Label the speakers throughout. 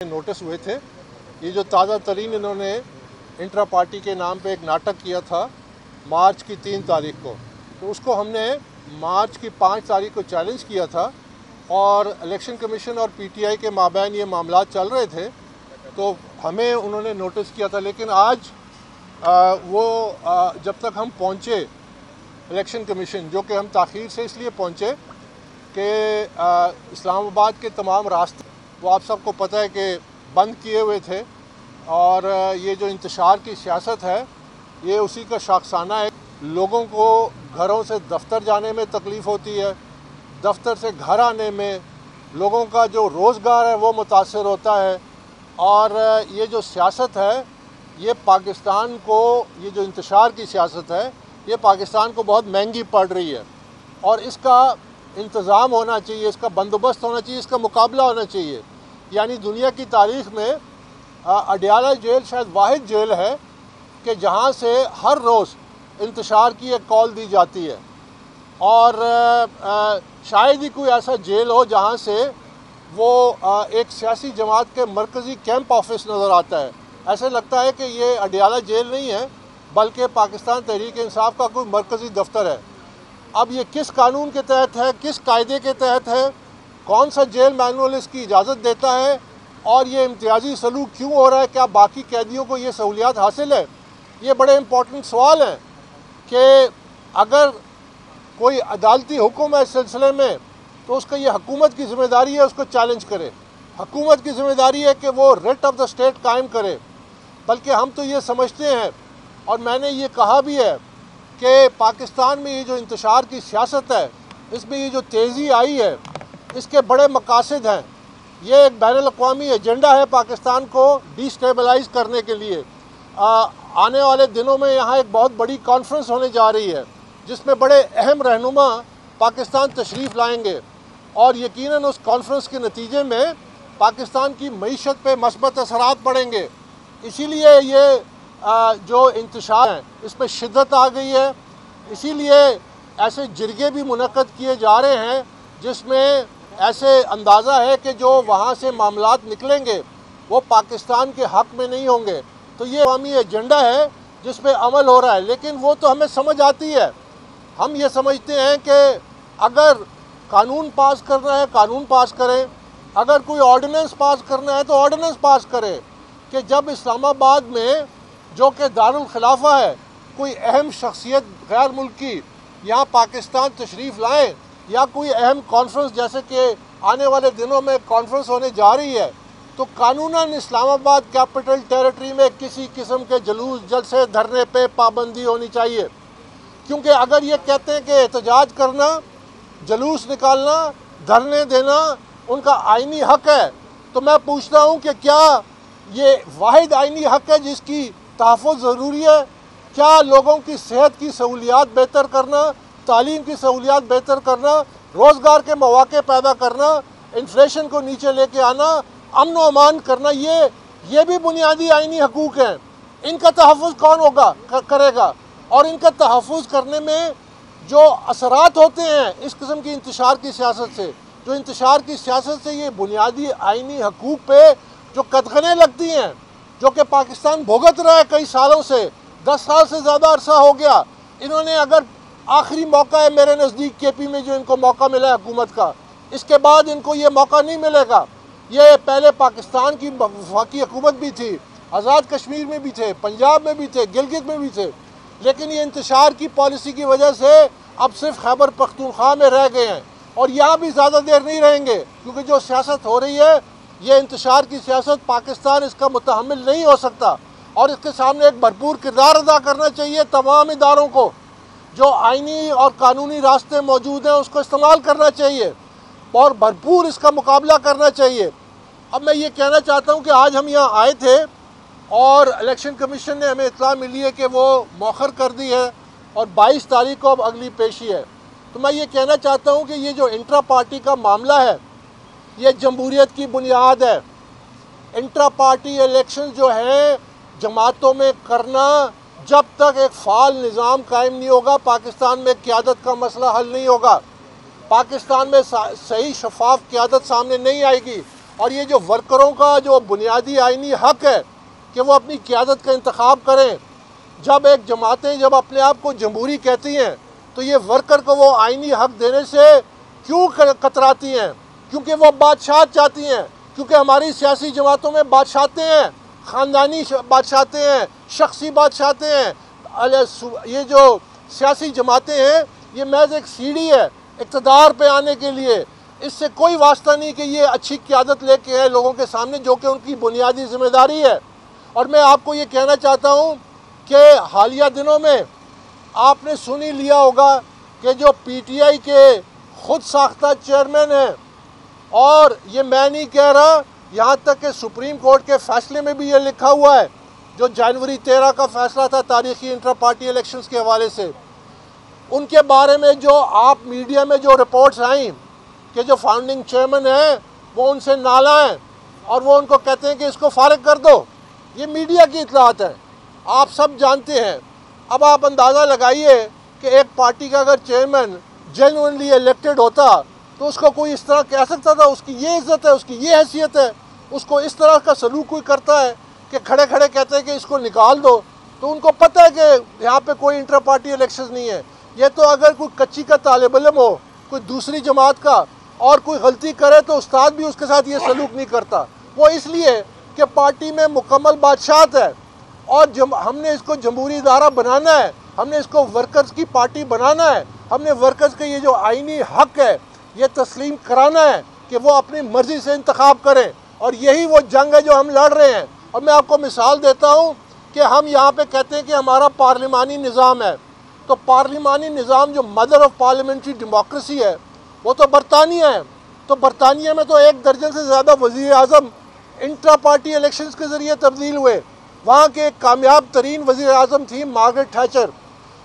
Speaker 1: Notice हुए थे। ये जो ताज़ा तरीन इन्होंने इंट्रा पार्टी के नाम पे एक नाटक किया था मार्च की 3 तारीख को, तो उसको हमने मार्च की 5 तारीख को चैलेंज किया था और इलेक्शन कमीशन और पीटीआई के माबैन ये मामला चल रहे थे, तो हमें उन्होंने नोटिस किया था। लेकिन आज जब तक हम पहुँचे इलेक्शन कमीशन, जो कि हम ताख़ीर से इसलिए पहुँचे कि इस्लामाबाद के तमाम रास्ते वो आप सबको पता है कि बंद किए हुए थे और ये जो इंतशार की सियासत है ये उसी का शाखसाना है। लोगों को घरों से दफ्तर जाने में तकलीफ़ होती है, दफ्तर से घर आने में लोगों का जो रोज़गार है वो मुतासर होता है। और ये जो सियासत है ये पाकिस्तान को, ये जो इंतशार की सियासत है ये पाकिस्तान को बहुत महंगी पड़ रही है और इसका इंतज़ाम होना चाहिए, इसका बंदोबस्त होना चाहिए, इसका मुकाबला होना चाहिए। यानी दुनिया की तारीख़ में अडयाला जेल शायद वाहिद जेल है कि जहाँ से हर रोज़ इंतशार की एक कॉल दी जाती है और शायद ही कोई ऐसा जेल हो जहाँ से वो एक सियासी जमात के मरकज़ी कैंप ऑफिस नज़र आता है। ऐसे लगता है कि ये अडयाला जेल नहीं है बल्कि पाकिस्तान तहरीक इंसाफ का कोई मरकज़ी दफ्तर है। अब ये किस कानून के तहत है, किस कायदे के तहत है, कौन सा जेल मैनुअल इसकी इजाज़त देता है और ये इम्तियाजी सलूक क्यों हो रहा है, क्या बाकी कैदियों को ये सहूलियात हासिल है? ये बड़े इम्पोर्टेंट सवाल हैं कि अगर कोई अदालती हुक्म है इस सिलसिले में तो उसका ये हुकूमत की ज़िम्मेदारी है उसको चैलेंज करे। हुकूमत की ज़िम्मेदारी है कि वो रिट ऑफ द स्टेट कायम करे। बल्कि हम तो ये समझते हैं और मैंने ये कहा भी है कि पाकिस्तान में ये जो इंतशार की सियासत है इसमें ये जो तेज़ी आई है इसके बड़े मकासद हैं। ये एक बैनुल-अक़वामी एजेंडा है पाकिस्तान को डिस्टेबलाइज़ करने के लिए। आने वाले दिनों में यहाँ एक बहुत बड़ी कॉन्फ्रेंस होने जा रही है जिसमें बड़े अहम रहनुमा पाकिस्तान तशरीफ़ लाएंगे और यकीनन उस कॉन्फ्रेंस के नतीजे में पाकिस्तान की मईशत पे मस्बत असरात पड़ेंगे। इसीलिए ये जो इंतशार है इसमें शिद्दत आ गई है। इसीलिए ऐसे जिरगे भी मुनक़्क़द किए जा रहे हैं जिसमें ऐसे अंदाज़ा है कि जो वहाँ से मामलात निकलेंगे वो पाकिस्तान के हक़ में नहीं होंगे। तो ये अवामी एजेंडा है जिस पे अमल हो रहा है, लेकिन वो तो हमें समझ आती है। हम ये समझते हैं कि अगर कानून पास करना है कानून पास करें, अगर कोई ऑर्डिनेंस पास करना है तो ऑर्डिनेंस पास करें। कि जब इस्लामाबाद में जो कि दारुल खिलाफा है कोई अहम शख्सियत गैर मुल्की यहाँ पाकिस्तान तशरीफ़ लाएँ या कोई अहम कॉन्फ्रेंस जैसे कि आने वाले दिनों में कॉन्फ्रेंस होने जा रही है, तो कानूनन इस्लामाबाद कैपिटल टेरिटरी में किसी किस्म के जुलूस जलसे धरने पे पाबंदी होनी चाहिए। क्योंकि अगर ये कहते हैं कि एहतजाज करना, जुलूस निकालना, धरने देना उनका आइनी हक़ है, तो मैं पूछता हूँ कि क्या ये वाहिद आइनी हक़ है जिसकी तहफ़्फ़ुज़ ज़रूरी है? क्या लोगों की सेहत की सहूलियात बेहतर करना, तालीम की सहूलियात बेहतर करना, रोज़गार के मौक़े पैदा करना, इन्फ्लेशन को नीचे लेके आना, अमन व अमान करना, ये भी बुनियादी आइनी हकूक़ हैं। इनका तहफ़्फ़ुज़ कौन होगा करेगा? और इनका तहफ़्फ़ुज़ करने में जो असरात होते हैं इस किस्म की इंतशार की सियासत से, जो इंतशार की सियासत से ये बुनियादी आइनी हकूक़ पे जो कदगनें लगती हैं, जो कि पाकिस्तान भुगत रहा है कई सालों से, 10 साल से ज़्यादा अरसा हो गया। इन्होंने अगर आखिरी मौका है मेरे नज़दीक केपी में जो इनको मौका मिला है हुकूमत का, इसके बाद इनको ये मौका नहीं मिलेगा। ये पहले पाकिस्तान की वफाकी हुकूमत भी थी, आज़ाद कश्मीर में भी थे, पंजाब में भी थे, गिलगित में भी थे, लेकिन ये इंतशार की पॉलिसी की वजह से अब सिर्फ खैबर पख्तूनख्वा में रह गए हैं और यहाँ भी ज़्यादा देर नहीं रहेंगे। क्योंकि जो सियासत हो रही है ये इंतशार की सियासत, पाकिस्तान इसका मुतहम्मिल नहीं हो सकता और इसके सामने एक भरपूर किरदार अदा करना चाहिए। तमाम इदारों को जो आइनी और कानूनी रास्ते मौजूद हैं उसको इस्तेमाल करना चाहिए और भरपूर इसका मुकाबला करना चाहिए। अब मैं ये कहना चाहता हूँ कि आज हम यहाँ आए थे और इलेक्शन कमीशन ने हमें इत्तला मिली है कि वो मौखर कर दी है और 22 तारीख को अब अगली पेशी है। तो मैं ये कहना चाहता हूँ कि ये जो इंट्रा पार्टी का मामला है ये जमहूरियत की बुनियाद है। इंट्रा पार्टी इलेक्शन जो है जमातों में करना, जब तक एक फ़ाल निज़ाम कायम नहीं होगा पाकिस्तान में क़यादत का मसला हल नहीं होगा। पाकिस्तान में सही शफाफ क़यादत सामने नहीं आएगी और ये जो वर्करों का जो बुनियादी आइनी हक है कि वो अपनी क़यादत का इंतखाब करें, जब एक जमातें जब अपने आप को जमहूरी कहती हैं तो ये वर्कर को वो आइनी हक देने से क्यों कतराती हैं? क्योंकि वो बादशाह चाहती हैं, क्योंकि हमारी सियासी जमातों में बादशाहते हैं, ख़ानदानी बादशाहते हैं, शख्सी बादशाहते हैं। ये जो सियासी जमातें हैं ये महज एक सीढ़ी है इक़्तिदार पे आने के लिए। इससे कोई वास्ता नहीं कि ये अच्छी क़यादत लेके आए लोगों के सामने, जो कि उनकी बुनियादी ज़िम्मेदारी है। और मैं आपको ये कहना चाहता हूँ कि हालिया दिनों में आपने सुन ही लिया होगा कि जो PTI के ख़ुद साख्ता चेयरमैन हैं, और ये मैं नहीं कह रहा, यहाँ तक कि सुप्रीम कोर्ट के फ़ैसले में भी ये लिखा हुआ है, जो जनवरी 13 का फ़ैसला था तारीख़ी इंटर पार्टी इलेक्शंस के हवाले से, उनके बारे में जो आप मीडिया में जो रिपोर्ट्स आई कि जो फाउंडिंग चेयरमैन हैं वो उनसे नाला हैं और वो उनको कहते हैं कि इसको फारिग कर दो। ये मीडिया की इत्तलात है, आप सब जानते हैं। अब आप अंदाज़ा लगाइए कि एक पार्टी का अगर चेयरमैन जेन्युइनली इलेक्टेड होता तो उसको कोई इस तरह कह सकता था? उसकी ये इज़्ज़त है, उसकी ये हैसियत है, उसको इस तरह का सलूक कोई करता है कि खड़े खड़े कहते हैं कि इसको निकाल दो? तो उनको पता है कि यहाँ पे कोई इंटर पार्टी इलेक्शन नहीं है। ये तो अगर कोई कच्ची का तालिब इल्म हो, कोई दूसरी जमात का, और कोई गलती करे तो उस्ताद भी उसके साथ ये सलूक नहीं करता। वो इसलिए कि पार्टी में मुकम्मल बादशाहत है और हमने इसको जमहूरी इदारा बनाना है, हमने इसको वर्कर्स की पार्टी बनाना है, हमने वर्कर्स का ये जो आइनी हक है ये तस्लीम कराना है कि वो अपनी मर्ज़ी से इंतखाब करें। और यही वो जंग है जो हम लड़ रहे हैं। और मैं आपको मिसाल देता हूँ कि हम यहाँ पे कहते हैं कि हमारा पार्लिमानी निज़ाम है, तो पार्लिमानी निज़ाम जो मदर ऑफ़ पार्लियामेंट्री डेमोक्रेसी है वो तो बरतानिया है। तो बरतानिया में तो 1 दर्जन से ज़्यादा वज़ीर आज़म इंट्रा पार्टी इलेक्शंस के ज़रिए तब्दील हुए। वहाँ के एक कामयाब तरीन वज़ीर आज़म थी मार्गरेट थैचर,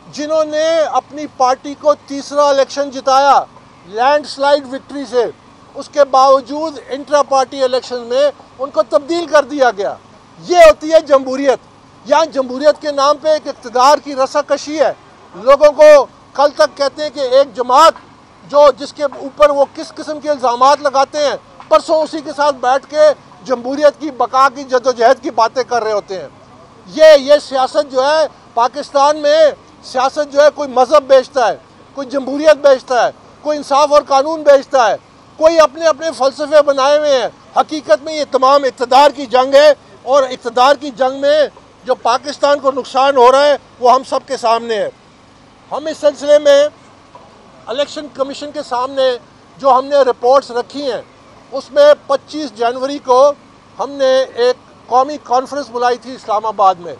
Speaker 1: जिन्होंने अपनी पार्टी को तीसरा इलेक्शन जिताया लैंडस्लाइड विक्ट्री से। उसके बावजूद इंट्रा पार्टी इलेक्शन में उनको तब्दील कर दिया गया। ये होती है जमहूरियत। यहाँ जमहूरियत के नाम पे एक इक़्तिदार की रस्साकशी है। लोगों को कल तक कहते हैं कि एक जमात जो जिसके ऊपर वो किस किस्म के इल्ज़ामात लगाते हैं, परसों उसी के साथ बैठ के जमहूरियत की बका की जद्दोजहद की बातें कर रहे होते हैं। ये सियासत जो है पाकिस्तान में, सियासत जो है कोई मज़हब बेचता है, कोई जमहूरियत बेचता है, कोई इंसाफ और कानून बेचता है, कोई अपने अपने फ़लसफ़े बनाए हुए हैं। हकीकत में ये तमाम इक़्तिदार की जंग है, और इक़्तिदार की जंग में जो पाकिस्तान को नुकसान हो रहा है वो हम सब के सामने है। हम इस सिलसिले में इलेक्शन कमीशन के सामने जो हमने रिपोर्ट्स रखी हैं उसमें 25 जनवरी को हमने एक कौमी कॉन्फ्रेंस बुलाई थी इस्लामाबाद में।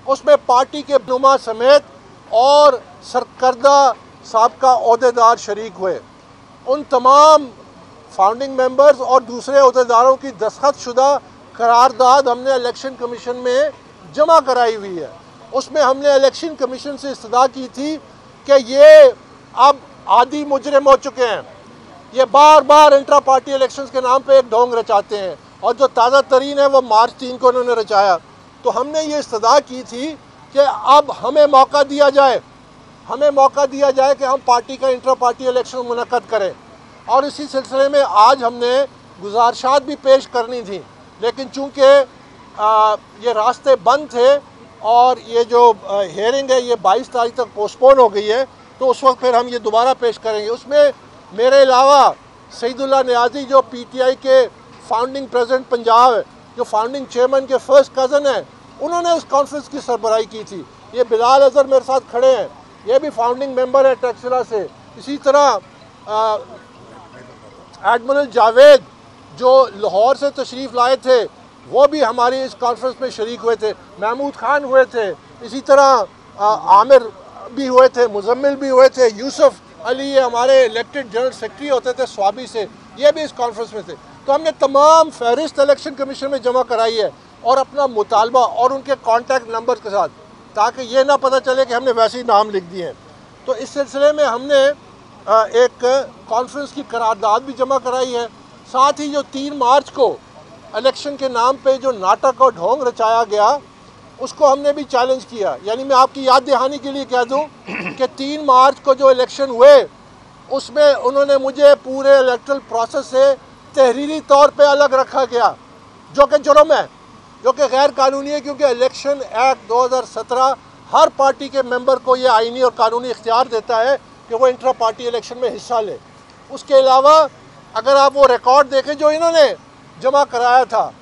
Speaker 1: उसमें पार्टी के नुमा समेत और सरकर्दा साबका ओहदेदार शरीक हुए। उन तमाम फाउंडिंग मेंबर्स और दूसरे ओहदेदारों की दस्तखत शुदा करारदाद हमने इलेक्शन कमीशन में जमा कराई हुई है। उसमें हमने इलेक्शन कमीशन से इस्तदा की थी कि ये अब आदी मुजरिम हो चुके हैं, ये बार बार इंट्रा पार्टी इलेक्शंस के नाम पे एक ढोंग रचाते हैं, और जो ताज़ा तरीन है वो मार्च 3 को उन्होंने रचाया। तो हमने ये इस्तदा की थी कि अब हमें मौका दिया जाए, कि हम पार्टी का इंट्रा पार्टी इलेक्शन मुनक़्क़द करें। और इसी सिलसिले में आज हमने गुजारिशात भी पेश करनी थी, लेकिन चूँकि ये रास्ते बंद थे और ये जो हेयरिंग है ये 22 तारीख तक पोस्टपोन हो गई है, तो उस वक्त फिर हम ये दोबारा पेश करेंगे। उसमें मेरे अलावा सईदुल्लाह नियाज़ी जो PTI के फाउंडिंग प्रेसिडेंट पंजाब है, जो फाउंडिंग चेयरमैन के फर्स्ट कज़न हैं, उन्होंने उस कॉन्फ्रेंस की सरबराही की थी। ये बिलाल अज़हर मेरे साथ खड़े हैं, ये भी फाउंडिंग मेंबर है टैक्सिला से। इसी तरह एडमिरल जावेद जो लाहौर से तशरीफ़ लाए थे वो भी हमारी इस कॉन्फ्रेंस में शरीक हुए थे। महमूद खान हुए थे, इसी तरह आमिर भी हुए थे, मुजम्मिल भी हुए थे, यूसुफ अली ये हमारे इलेक्टेड जनरल सेक्रेटरी होते थे स्वाबी से, ये भी इस कॉन्फ्रेंस में थे। तो हमने तमाम फहरिस्त इलेक्शन कमीशन में जमा कराई है और अपना मुतालबा और उनके कॉन्टैक्ट नंबर के साथ, ताकि ये ना पता चले कि हमने वैसे ही नाम लिख दिए हैं। तो इस सिलसिले में हमने एक कॉन्फ्रेंस की करारदाद भी जमा कराई है। साथ ही जो 3 मार्च को इलेक्शन के नाम पे जो नाटक और ढोंग रचाया गया उसको हमने भी चैलेंज किया। यानी मैं आपकी याद दहानी के लिए कह दूं कि 3 मार्च को जो इलेक्शन हुए उसमें उन्होंने मुझे पूरे इलेक्ट्रल प्रोसेस से तहरीरी तौर पे अलग रखा गया, जो कि जुर्म है, जो कि गैर कानूनी है, क्योंकि इलेक्शन एक्ट 2017 हर पार्टी के मेंबर को ये आईनी और कानूनी इख्तियार देता है कि वो इंट्रा पार्टी इलेक्शन में हिस्सा ले। उसके अलावा अगर आप वो रिकॉर्ड देखें जो इन्होंने जमा कराया था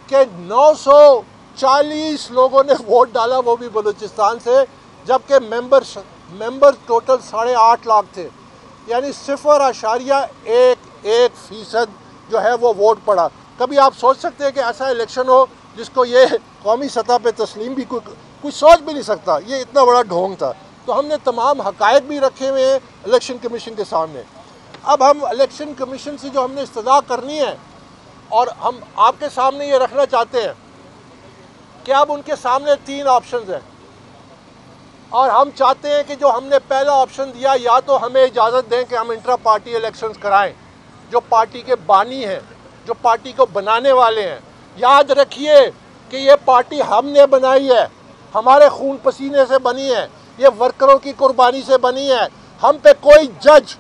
Speaker 1: कि 940 लोगों ने वोट डाला, वो भी बलूचिस्तान से, जबकि मेंबर टोटल 8.5 लाख थे, यानी 0.11% जो है वो वोट पड़ा। कभी आप सोच सकते हैं कि ऐसा इलेक्शन हो जिसको ये कौमी सतह पे तस्लीम भी कोई सोच भी नहीं सकता, ये इतना बड़ा ढोंग था। तो हमने तमाम हकायक भी रखे हुए हैं इलेक्शन कमीशन के सामने। अब हम इलेक्शन कमीशन से जो हमने इस्तदा करनी है और हम आपके सामने ये रखना चाहते हैं कि अब उनके सामने 3 ऑप्शंस हैं और हम चाहते हैं कि जो हमने पहला ऑप्शन दिया, या तो हमें इजाज़त दें कि हम इंट्रा पार्टी इलेक्शंस कराएं, जो पार्टी के बानी हैं, जो पार्टी को बनाने वाले हैं। याद रखिए कि ये पार्टी हमने बनाई है, हमारे खून पसीने से बनी है, ये वर्करों की कुर्बानी से बनी है। हम पे कोई जज,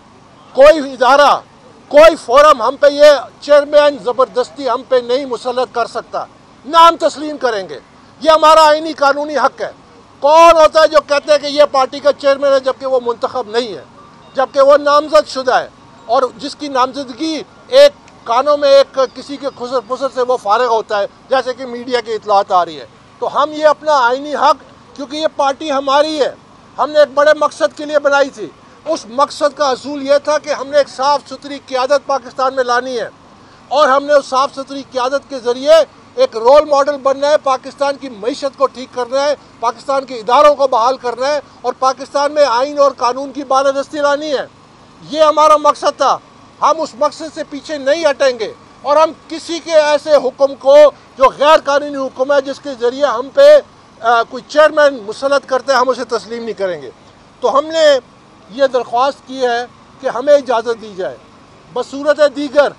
Speaker 1: कोई इदारा, कोई फोरम हम पे ये चेयरमैन ज़बरदस्ती हम पे नहीं मुसल्लत कर सकता, ना हम तस्लीम करेंगे। ये हमारा आईनी कानूनी हक है। कौन होता है जो कहते हैं कि ये पार्टी का चेयरमैन है जबकि वो मुंतखब नहीं है, जबकि वो नामजद शुदा है और जिसकी नामजदगी एक कानों में एक किसी के खुसर फुसर से वो फारिग होता है, जैसे कि मीडिया की इतलात आ रही है। तो हम ये अपना आईनी हक, क्योंकि ये पार्टी हमारी है, हमने एक बड़े मकसद के लिए बनाई थी। उस मकसद का असूल ये था कि हमने एक साफ़ सुथरी क़यादत पाकिस्तान में लानी है और हमने उस साफ़ सुथरी क़यादत के ज़रिए एक रोल मॉडल बनना है, पाकिस्तान की मईशत को ठीक करना है, पाकिस्तान के इदारों को बहाल करना है और पाकिस्तान में आइन और कानून की बालादस्ती लानी है। ये हमारा मकसद था। हम उस मकसद से पीछे नहीं हटेंगे और हम किसी के ऐसे हुक्म को जो गैर कानूनी हुक्म है, जिसके ज़रिए हम पे कोई चेयरमैन मुसल्लत करते हैं, हम उसे तस्लीम नहीं करेंगे। तो हमने ये दरख्वास्त की है कि हमें इजाज़त दी जाए। बसूरत दीगर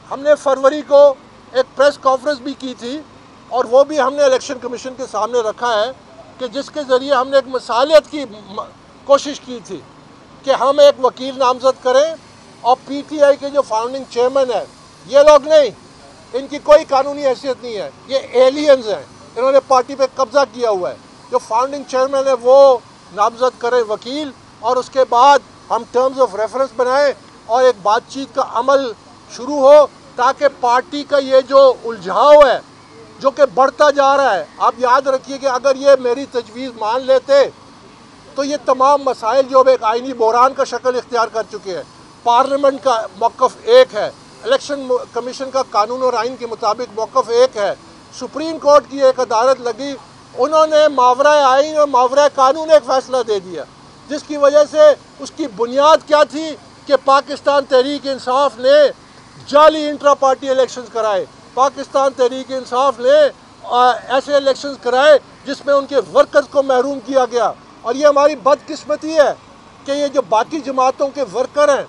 Speaker 1: हमने फरवरी को एक प्रेस कॉन्फ्रेंस भी की थी और वो भी हमने इलेक्शन कमीशन के सामने रखा है कि जिसके ज़रिए हमने एक मसालियत की कोशिश की थी कि हम एक वकील नामज़द करें और PTI के जो फाउंडिंग चेयरमैन है, ये लोग नहीं, इनकी कोई कानूनी हैसियत नहीं है, ये एलियंस हैं, इन्होंने पार्टी पे कब्ज़ा किया हुआ है। जो फाउंडिंग चेयरमैन है वो नामज़द करें वकील और उसके बाद हम टर्म्स ऑफ रेफरेंस बनाएं और एक बातचीत का अमल शुरू हो, ताकि पार्टी का ये जो उलझाव है जो कि बढ़ता जा रहा है। आप याद रखिए कि अगर ये मेरी तजवीज़ मान लेते तो ये तमाम मसाइल जो अब एक आइनी बहरान का शक्ल इख्तियार कर चुके हैं। पार्लियामेंट का मौक़िफ़ एक है, इलेक्शन कमीशन का कानून और आइन के मुताबिक मौक़िफ़ एक है, सुप्रीम कोर्ट की एक अदालत लगी, उन्होंने मावरा आइन और मावरा कानून एक फ़ैसला दे दिया, जिसकी वजह से उसकी बुनियाद क्या थी कि पाकिस्तान तहरीक इंसाफ ने जाली इंट्रा पार्टी इलेक्शंस कराए, पाकिस्तान तहरीक इंसाफ ने ऐसे इलेक्शंस कराए जिसमें उनके वर्कर्स को महरूम किया गया। और ये हमारी बदकिस्मती है कि ये जो बाकी जमातों के वर्कर हैं,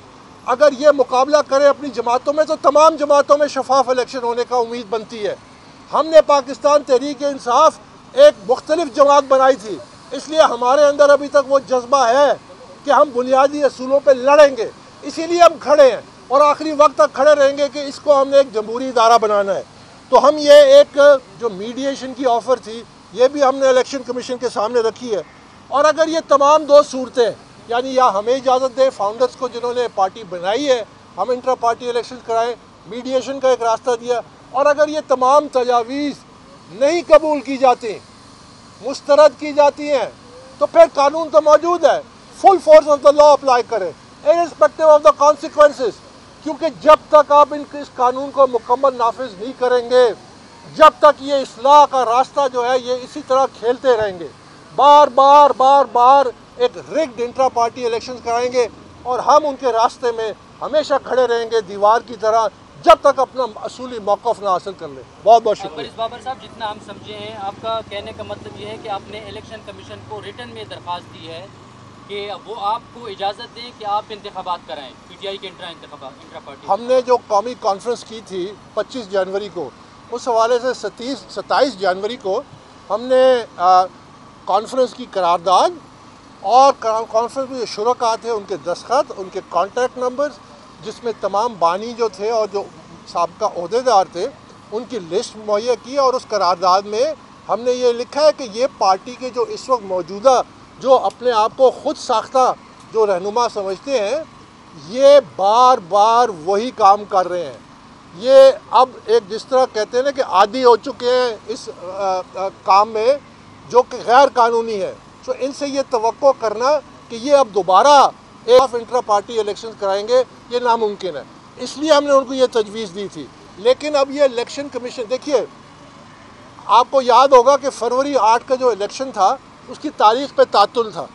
Speaker 1: अगर ये मुकाबला करें अपनी जमातों में तो तमाम जमातों में शफाफ इलेक्शन होने का उम्मीद बनती है। हमने पाकिस्तान तहरीक इंसाफ एक मुख्तलिफ जमात बनाई थी, इसलिए हमारे अंदर अभी तक वो जज्बा है कि हम बुनियादी असूलों पर लड़ेंगे, इसीलिए हम खड़े हैं और आखिरी वक्त तक खड़े रहेंगे कि इसको हमने एक जमहूरी इदारा बनाना है। तो हम ये एक जो मीडिएशन की ऑफ़र थी, ये भी हमने इलेक्शन कमीशन के सामने रखी है। और अगर ये तमाम 2 सूरतें, यानी या हमें इजाज़त दें फाउंडर्स को जिन्होंने पार्टी बनाई है, हम इंट्रा पार्टी इलेक्शन कराएं, मीडिएशन का एक रास्ता दिया, और अगर ये तमाम तजावीज़ नहीं कबूल की जाती, मुस्तरद की जाती हैं, तो फिर कानून तो मौजूद है, full force of the law apply करें इर्रिस्पेक्टिव ऑफ द कॉन्सिक्वेंसेस। क्योंकि जब तक आप इस कानून को मुकम्मल नाफिज नहीं करेंगे, जब तक ये इस्लाह का रास्ता जो है ये इसी तरह खेलते रहेंगे, बार बार एक रिग्ड इंट्रा पार्टी इलेक्शन कराएंगे और हम उनके रास्ते में हमेशा खड़े रहेंगे दीवार की तरह, जब तक अपना असूली मौक़िफ़ ना हासिल कर ले। बहुत बहुत शुक्रिया।
Speaker 2: बाबर साहब, जितना हम समझे हैं, आपका कहने का मतलब ये है कि आपने इलेक्शन कमीशन को रिटन में दरख्वास्त दी है कि वो आपको इजाज़त दें कि आप इंतखाबात कराएं, PTI के इंट्रा पार्टी।
Speaker 1: हमने जो कौमी कॉन्फ्रेंस की थी 25 जनवरी को, उस हवाले से 27 जनवरी को हमने कॉन्फ्रेंस की करारदाद और कॉन्फ्रेंस में जो शुरका थे उनके दस्तखत, उनके कॉन्टैक्ट नंबर्स, जिसमें तमाम बानी जो थे और जो साबका ओहदेदार थे उनकी लिस्ट मुहैया की और उस करारदाद में हमने ये लिखा है कि ये पार्टी के जो इस वक्त मौजूदा जो अपने आप को खुद साख्ता जो रहनुमा समझते हैं, ये बार बार वही काम कर रहे हैं। ये अब एक जिस तरह कहते हैं ना कि आदी हो चुके हैं इस काम में जो कि गैर कानूनी है। तो इनसे ये तवक्को करना कि ये अब दोबारा एक इंट्रा पार्टी इलेक्शन कराएंगे, ये नामुमकिन है। इसलिए हमने उनको ये तजवीज़ दी थी। लेकिन अब ये इलेक्शन कमीशन, देखिए आपको याद होगा कि फरवरी 8 का जो इलेक्शन था उसकी तारीख पे तातुल था।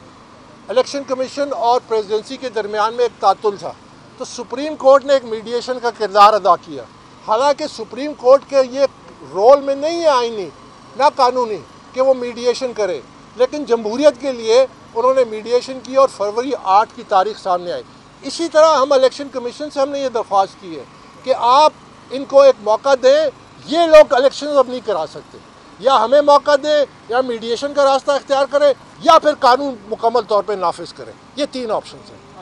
Speaker 1: इलेक्शन कमीशन और प्रेसिडेंसी के दरमियान में एक तातुल था, तो सुप्रीम कोर्ट ने एक मीडिएशन का किरदार अदा किया। हालांकि सुप्रीम कोर्ट के ये रोल में नहीं है आईनी ना कानूनी कि वो मीडिएशन करे, लेकिन जमहूरियत के लिए उन्होंने मीडिएशन की और फरवरी 8 की तारीख सामने आई। इसी तरह हम इलेक्शन कमीशन से हमने ये दरख्वास्त की है कि आप इनको एक मौका दें। ये लोग इलेक्शन अब नहीं करा सकते, या हमें मौका दें, या मीडिएशन का रास्ता इख्तियार करें, या फिर कानून मुकम्मल तौर पर नाफिज करें। ये 3 ऑप्शन हैं।